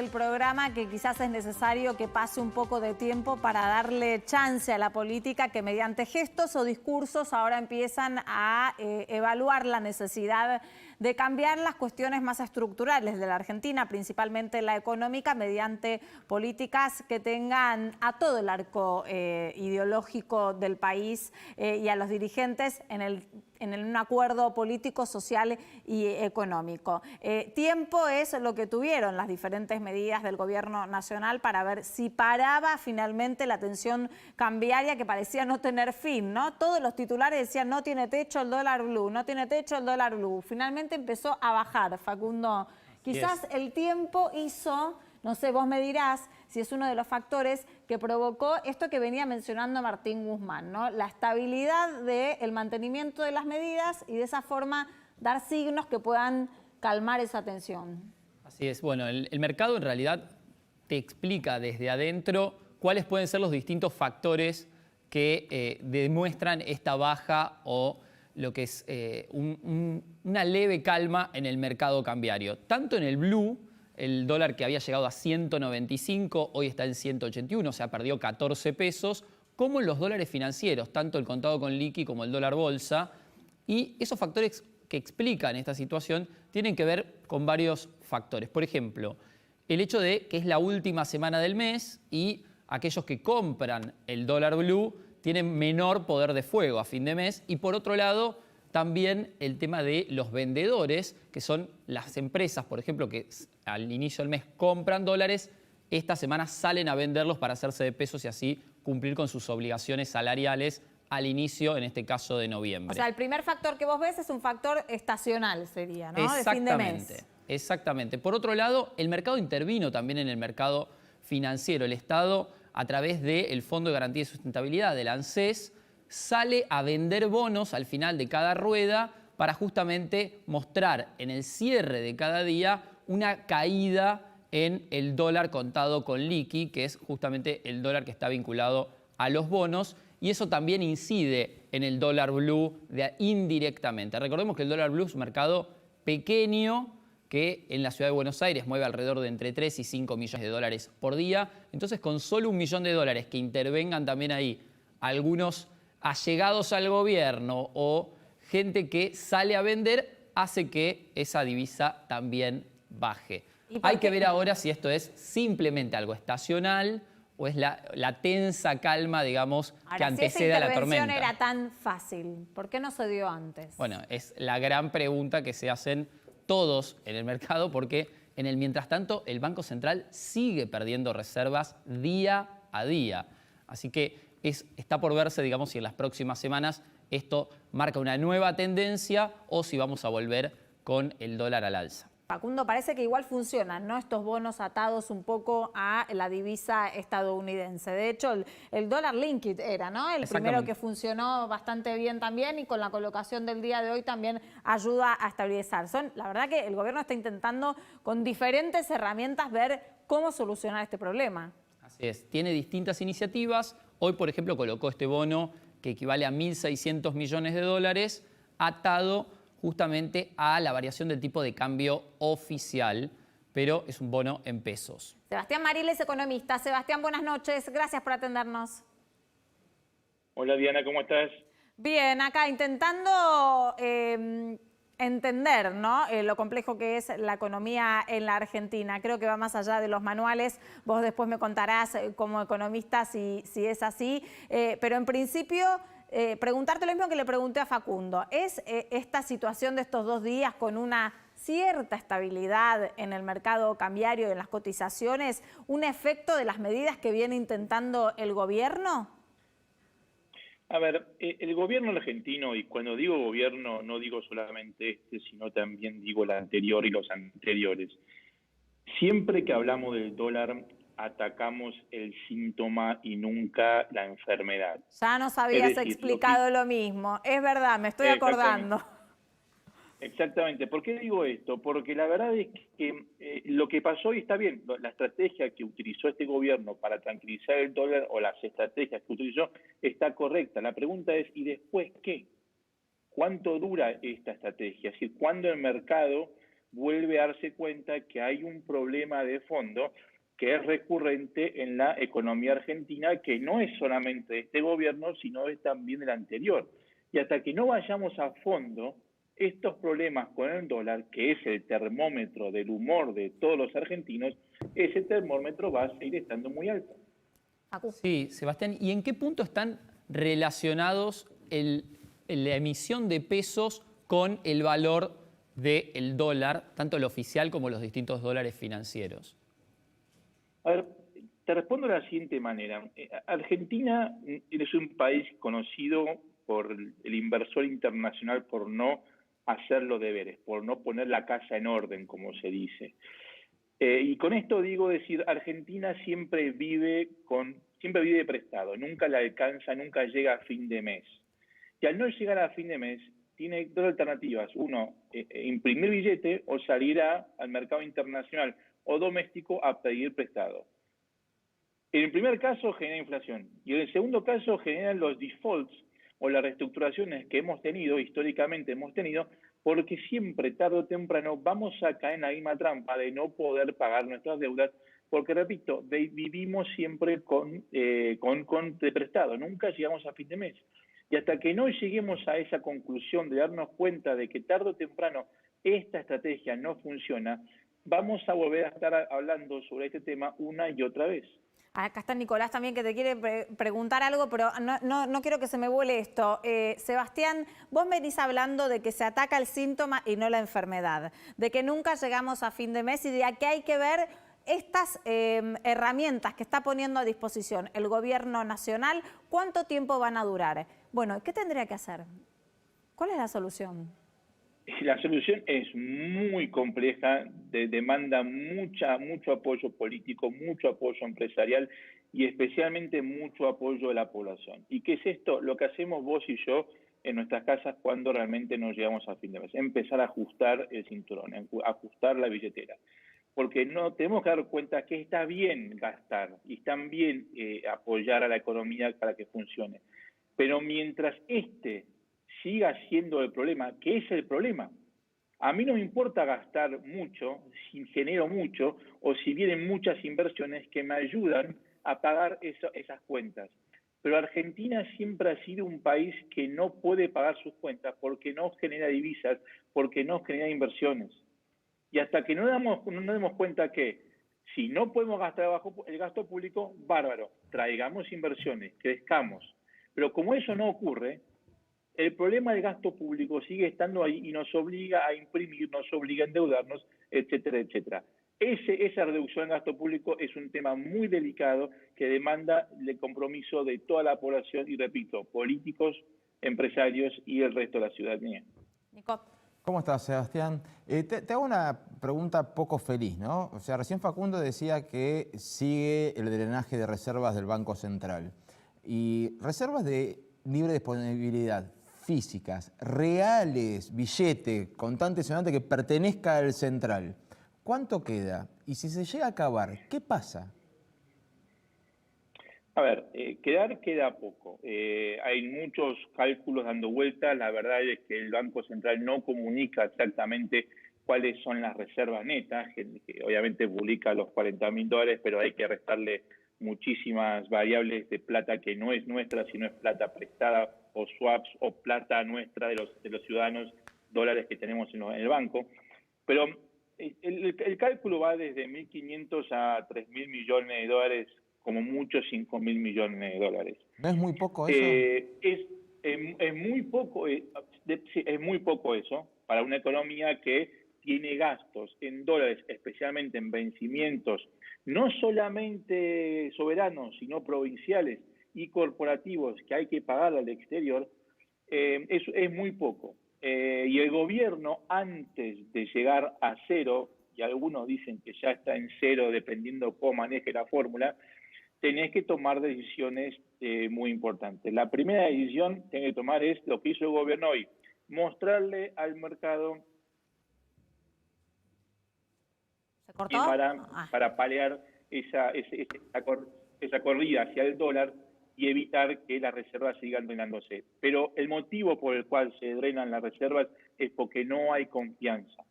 del programa que quizás es necesario que pase un poco de tiempo para darle chance a la política que mediante gestos o discursos ahora empiezan a evaluar la necesidad de cambiar las cuestiones más estructurales de la Argentina, principalmente la económica, mediante políticas que tengan a todo el arco ideológico del país y a los dirigentes en un acuerdo político, social y económico. Tiempo es lo que tuvieron las diferentes medidas del gobierno nacional para ver si paraba finalmente la tensión cambiaria que parecía no tener fin, ¿no? Todos los titulares decían no tiene techo el dólar blue, no tiene techo el dólar blue. Finalmente empezó a bajar, Facundo. Quizás el tiempo hizo, no sé, vos me dirás si es uno de los factores que provocó esto que venía mencionando Martín Guzmán, ¿no? La estabilidad del mantenimiento de las medidas y de esa forma dar signos que puedan calmar esa tensión. Así es. Bueno, el mercado en realidad te explica desde adentro cuáles pueden ser los distintos factores que demuestran esta baja o lo que es una leve calma en el mercado cambiario. Tanto en el blue, el dólar que había llegado a 195, hoy está en 181, o sea, perdió 14 pesos, como en los dólares financieros, tanto el contado con liqui como el dólar bolsa. Y esos factores que explican esta situación tienen que ver con varios factores. Por ejemplo, el hecho de que es la última semana del mes y aquellos que compran el dólar blue tienen menor poder de fuego a fin de mes. Y por otro lado, también el tema de los vendedores, que son las empresas, por ejemplo, que al inicio del mes compran dólares, esta semana salen a venderlos para hacerse de pesos y así cumplir con sus obligaciones salariales al inicio, en este caso, de noviembre. O sea, el primer factor que vos ves es un factor estacional, sería, ¿no? Exactamente, de fin de mes. Exactamente. Por otro lado, el mercado intervino también en el mercado financiero. El Estado, a través del Fondo de Garantía y Sustentabilidad, del ANSES, sale a vender bonos al final de cada rueda para justamente mostrar en el cierre de cada día una caída en el dólar contado con liqui, que es justamente el dólar que está vinculado a los bonos, y eso también incide en el dólar blue indirectamente. Recordemos que el dólar blue es un mercado pequeño que en la ciudad de Buenos Aires mueve alrededor de entre 3 y 5 millones de dólares por día. Entonces, con solo $1 millón que intervengan también ahí algunos allegados al gobierno o gente que sale a vender, hace que esa divisa también baje. Hay que ver ahora si esto es simplemente algo estacional o es la tensa calma, digamos, ahora, que antecede a la tormenta. Si esa intervención era tan fácil, ¿por qué no se dio antes? Bueno, es la gran pregunta que se hacen todos en el mercado, porque en el mientras tanto el Banco Central sigue perdiendo reservas día a día. Así que está por verse, digamos, si en las próximas semanas esto marca una nueva tendencia o si vamos a volver con el dólar al alza. Facundo, parece que igual funcionan, ¿no? Estos bonos atados un poco a la divisa estadounidense. De hecho, el dólar linked era, ¿no? El primero que funcionó bastante bien también y con la colocación del día de hoy también ayuda a estabilizar. La verdad que el gobierno está intentando con diferentes herramientas ver cómo solucionar este problema. Así es, tiene distintas iniciativas. Hoy, por ejemplo, colocó este bono que equivale a 1.600 millones de dólares atado justamente a la variación del tipo de cambio oficial, pero es un bono en pesos. Sebastián Maril es economista. Sebastián, buenas noches. Gracias por atendernos. Hola Diana, ¿cómo estás? Bien, acá intentando entender, ¿no? Lo complejo que es la economía en la Argentina. Creo que va más allá de los manuales. Vos después me contarás como economista si es así. Pero en principio, preguntarte lo mismo que le pregunté a Facundo. ¿Es esta situación de estos 2 días con una cierta estabilidad en el mercado cambiario y en las cotizaciones un efecto de las medidas que viene intentando el gobierno? A ver, el gobierno argentino, y cuando digo gobierno no digo solamente este, sino también digo el anterior y los anteriores. Siempre que hablamos del dólar, atacamos el síntoma y nunca la enfermedad. Ya nos habías explicado lo mismo. Es verdad, me estoy acordando. Exactamente. ¿Por qué digo esto? Porque la verdad es que lo que pasó, y está bien, la estrategia que utilizó este gobierno para tranquilizar el dólar o las estrategias que utilizó está correcta. La pregunta es, ¿y después qué? ¿Cuánto dura esta estrategia? Es decir, ¿cuándo el mercado vuelve a darse cuenta que hay un problema de fondo que es recurrente en la economía argentina, que no es solamente de este gobierno, sino es también del anterior. Y hasta que no vayamos a fondo, estos problemas con el dólar, que es el termómetro del humor de todos los argentinos, ese termómetro va a seguir estando muy alto. Sí, Sebastián, ¿y en qué punto están relacionados la emisión de pesos con el valor del dólar, tanto el oficial como los distintos dólares financieros? A ver, te respondo de la siguiente manera. Argentina es un país conocido por el inversor internacional por no hacer los deberes, por no poner la casa en orden, como se dice. Y con esto digo decir, Argentina siempre vive prestado, nunca le alcanza, nunca llega a fin de mes. Y al no llegar a fin de mes, tiene dos alternativas. Uno, imprimir billete o salir al mercado internacional o doméstico a pedir prestado. En el primer caso genera inflación y en el segundo caso generan los defaults o las reestructuraciones que históricamente hemos tenido, porque siempre, tarde o temprano, vamos a caer en la misma trampa de no poder pagar nuestras deudas, porque, repito, vivimos siempre de prestado, nunca llegamos a fin de mes. Y hasta que no lleguemos a esa conclusión de darnos cuenta de que tarde o temprano esta estrategia no funciona, vamos a volver a estar hablando sobre este tema una y otra vez. Acá está Nicolás también que te quiere preguntar algo, pero no quiero que se me vuele esto. Sebastián, vos venís hablando de que se ataca el síntoma y no la enfermedad, de que nunca llegamos a fin de mes y de que hay que ver estas herramientas que está poniendo a disposición el gobierno nacional, ¿cuánto tiempo van a durar? Bueno, ¿qué tendría que hacer? ¿Cuál es la solución? La solución es muy compleja, demanda mucho apoyo político, mucho apoyo empresarial y especialmente mucho apoyo de la población. ¿Y qué es esto? Lo que hacemos vos y yo en nuestras casas cuando realmente no llegamos a fin de mes. Empezar a ajustar el cinturón, ajustar la billetera. Porque no tenemos que dar cuenta que está bien gastar y está bien apoyar a la economía para que funcione. Pero mientras siga siendo el problema, ¿qué es el problema? A mí no me importa gastar mucho, si genero mucho o si vienen muchas inversiones que me ayudan a pagar esas cuentas. Pero Argentina siempre ha sido un país que no puede pagar sus cuentas porque no genera divisas, porque no genera inversiones. Y hasta que no demos cuenta que si no podemos gastar el gasto público, bárbaro, traigamos inversiones, crezcamos. Pero como eso no ocurre, el problema del gasto público sigue estando ahí y nos obliga a imprimir, nos obliga a endeudarnos, etcétera, etcétera. Esa reducción del gasto público es un tema muy delicado que demanda el compromiso de toda la población y, repito, políticos, empresarios y el resto de la ciudadanía. Nico. ¿Cómo estás, Sebastián? Te hago una pregunta poco feliz, ¿no? O sea, recién Facundo decía que sigue el drenaje de reservas del Banco Central. Y reservas de libre disponibilidad, físicas, reales, billete, contante, sonante que pertenezca al central. ¿Cuánto queda? Y si se llega a acabar, ¿qué pasa? A ver, queda poco. Hay muchos cálculos dando vueltas. La verdad es que el Banco Central no comunica exactamente cuáles son las reservas netas, que obviamente publica los $40.000, pero hay que restarle muchísimas variables de plata que no es nuestra, sino es plata prestada o swaps o plata nuestra de los ciudadanos, dólares que tenemos en el banco. Pero el cálculo va desde 1.500 a 3.000 millones de dólares, como mucho 5.000 millones de dólares. ¿No es muy poco eso? Es muy poco, es muy poco eso para una economía que tiene gastos en dólares, especialmente en vencimientos, no solamente soberanos, sino provinciales y corporativos que hay que pagar al exterior. Es muy poco. Y el gobierno, antes de llegar a cero, y algunos dicen que ya está en cero dependiendo cómo maneje la fórmula, tenés que tomar decisiones muy importantes. La primera decisión que tenés que tomar es lo que hizo el gobierno hoy, mostrarle al mercado para paliar esa corrida hacia el dólar y evitar que las reservas sigan drenándose. Pero el motivo por el cual se drenan las reservas es porque no hay confianza.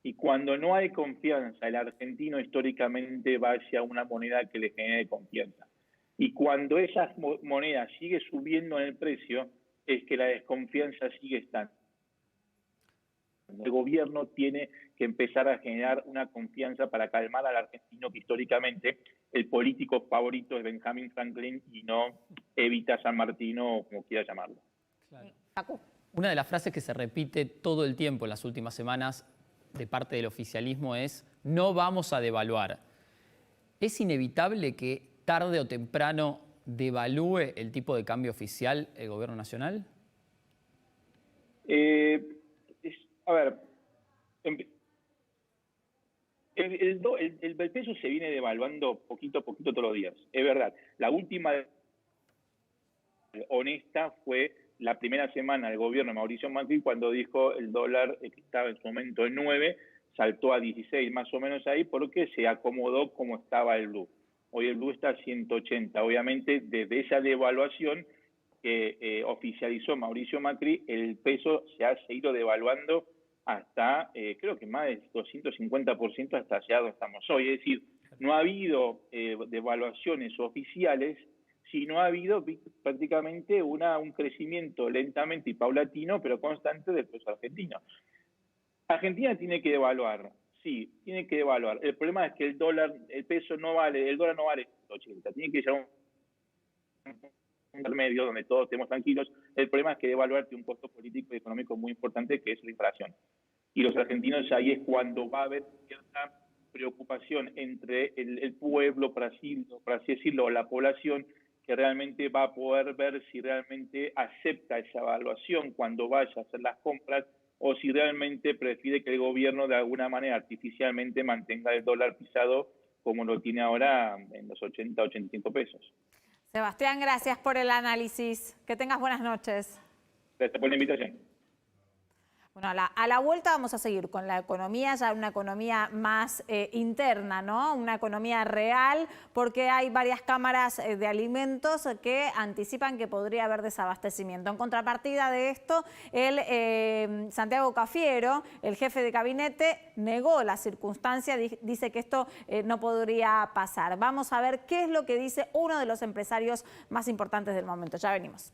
Y cuando no hay confianza, el argentino históricamente va hacia una moneda que le genere confianza. Y cuando esa moneda sigue subiendo en el precio, es que la desconfianza sigue estando. El gobierno tiene que empezar a generar una confianza para calmar al argentino, que históricamente el político favorito es Benjamin Franklin y no Evita San Martino, o como quiera llamarlo. Claro. Una de las frases que se repite todo el tiempo en las últimas semanas de parte del oficialismo es: no vamos a devaluar. ¿Es inevitable que tarde o temprano devalúe el tipo de cambio oficial el gobierno nacional? A ver, el peso se viene devaluando poquito a poquito todos los días, es verdad. La última honesta fue la primera semana del gobierno de Mauricio Macri, cuando dijo el dólar, que estaba en su momento en 9, saltó a 16 más o menos ahí, porque se acomodó como estaba el blue. Hoy el blue está a 180. Obviamente, desde esa devaluación que oficializó Mauricio Macri, el peso se ha seguido devaluando hasta, creo que más del 250% hasta allá donde estamos hoy. Es decir, no ha habido devaluaciones oficiales, sino ha habido prácticamente un crecimiento lentamente y paulatino, pero constante del peso argentino. Argentina tiene que devaluar, sí, tiene que devaluar. El problema es que el dólar no vale 80, tiene que llegar a un intermedio donde todos estemos tranquilos. El problema es que devaluar tiene un costo político y económico muy importante, que es la inflación. Y los argentinos, ahí es cuando va a haber cierta preocupación entre el pueblo, por así decirlo, o la población, que realmente va a poder ver si realmente acepta esa evaluación cuando vaya a hacer las compras, o si realmente prefiere que el gobierno de alguna manera artificialmente mantenga el dólar pisado como lo tiene ahora en los 80, 85 pesos. Sebastián, gracias por el análisis. Que tengas buenas noches. Gracias por la invitación. Bueno, a la vuelta vamos a seguir con la economía, ya una economía más interna, ¿no? Una economía real, porque hay varias cámaras de alimentos que anticipan que podría haber desabastecimiento. En contrapartida de esto, Santiago Cafiero, el jefe de gabinete, negó la circunstancia, dice que esto no podría pasar. Vamos a ver qué es lo que dice uno de los empresarios más importantes del momento. Ya venimos.